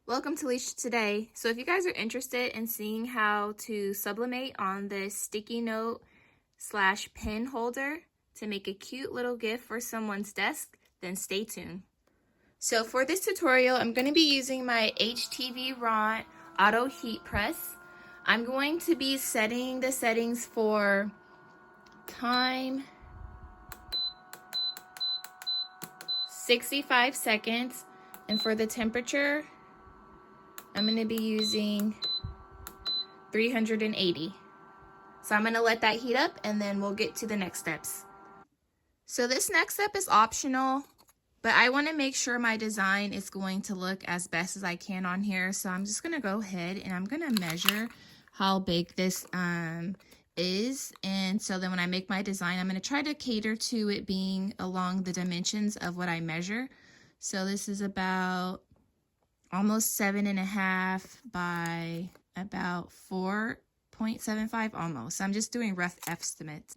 Welcome to Leash Today. So if you guys are interested in seeing how to sublimate on this sticky note / pen holder to make a cute little gift for someone's desk, then stay tuned. So for this tutorial, I'm going to be using my HTV Ron Auto Heat Press. I'm going to be setting the settings for time 65 seconds, and for the temperature I'm going to be using 380. So I'm going to let that heat up and then we'll get to the next steps. So this next step is optional, but I want to make sure my design is going to look as best as I can on here. So I'm just going to go ahead and I'm going to measure how big this is. And so then when I make my design, I'm going to try to cater to it being along the dimensions of what I measure. So this is about almost 7.5 by about 4.75 almost. So I'm just doing rough estimates.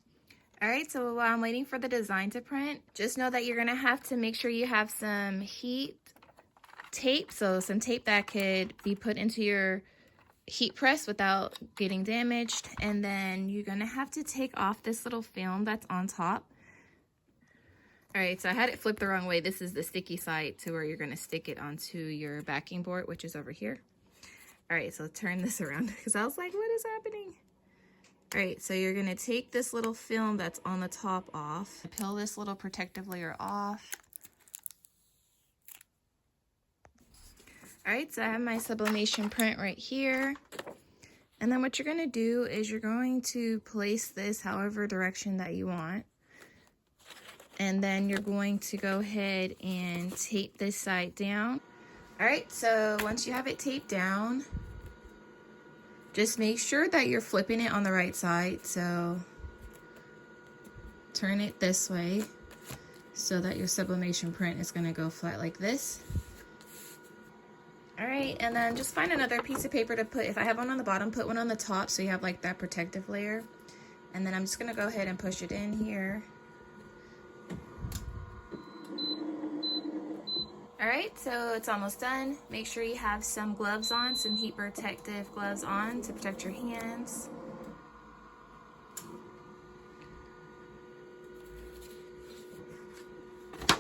All right, so while I'm waiting for the design to print, just know that you're gonna have to make sure you have some heat tape, so some tape that could be put into your heat press without getting damaged. And then you're gonna have to take off this little film that's on top. All right, so I had it flipped the wrong way. This is the sticky side to where you're gonna stick it onto your backing board, which is over here. All right, so turn this around because I was like, what is happening? All right, so you're gonna take this little film that's on the top off, peel this little protective layer off. All right, so I have my sublimation print right here. And then what you're gonna do is you're going to place this however direction that you want. And then you're going to go ahead and tape this side down. All right, so once you have it taped down, just make sure that you're flipping it on the right side. So turn it this way so that your sublimation print is gonna go flat like this. All right, and then just find another piece of paper to put. If I have one on the bottom, put one on the top so you have like that protective layer. And then I'm just gonna go ahead and push it in here. All right, so it's almost done. Make sure you have some gloves on, some heat protective gloves on to protect your hands. All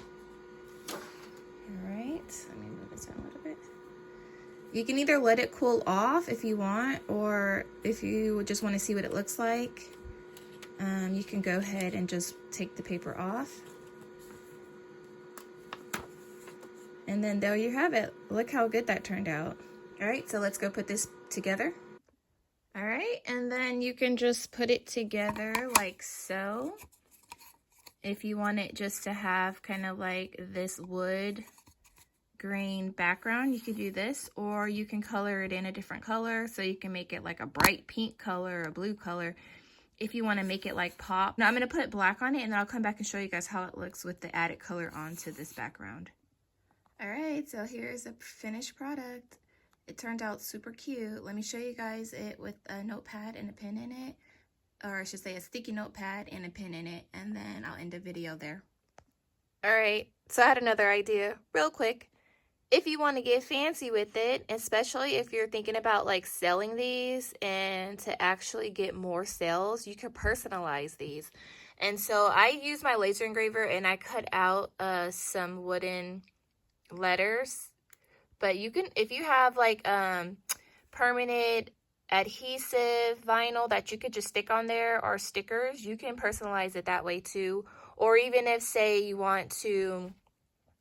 right, let me move this down a little bit. You can either let it cool off if you want, or if you just want to see what it looks like, you can go ahead and just take the paper off. And then there you have it. Look how good that turned out. All right, so let's go put this together. All right, and then you can just put it together like so. If you want it just to have kind of like this wood grain background, you could do this, or you can color it in a different color. So you can make it like a bright pink color or a blue color if you want to make it like pop. Now I'm going to put black on it, and then I'll come back and show you guys how it looks with the added color onto this background. All right, so here's a finished product. It turned out super cute. Let me show you guys it with a notepad and a pen in it, or I should say a sticky notepad and a pen in it, and then I'll end the video there. All right, so I had another idea real quick. If you want to get fancy with it, especially if you're thinking about like selling these and to actually get more sales, you can personalize these. And so I use my laser engraver and I cut out some wooden letters, but you can, if you have like permanent adhesive vinyl that you could just stick on there, or stickers, you can personalize it that way too. Or even if, say, you want to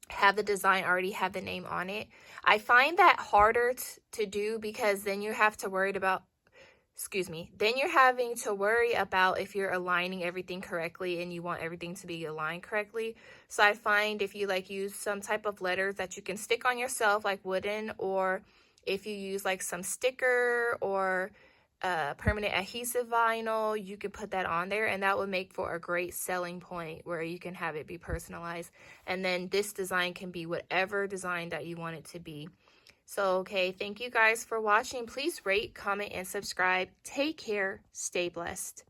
have the design already have the name on it, I find that harder to do, because then you have to worry about, then you're having to worry about if you're aligning everything correctly and you want everything to be aligned correctly. So I find if you like use some type of letters that you can stick on yourself, like wooden, or if you use like some sticker or permanent adhesive vinyl, you can put that on there, and that would make for a great selling point where you can have it be personalized. And then this design can be whatever design that you want it to be. So, okay, thank you guys for watching. Please rate, comment, and subscribe. Take care. Stay blessed.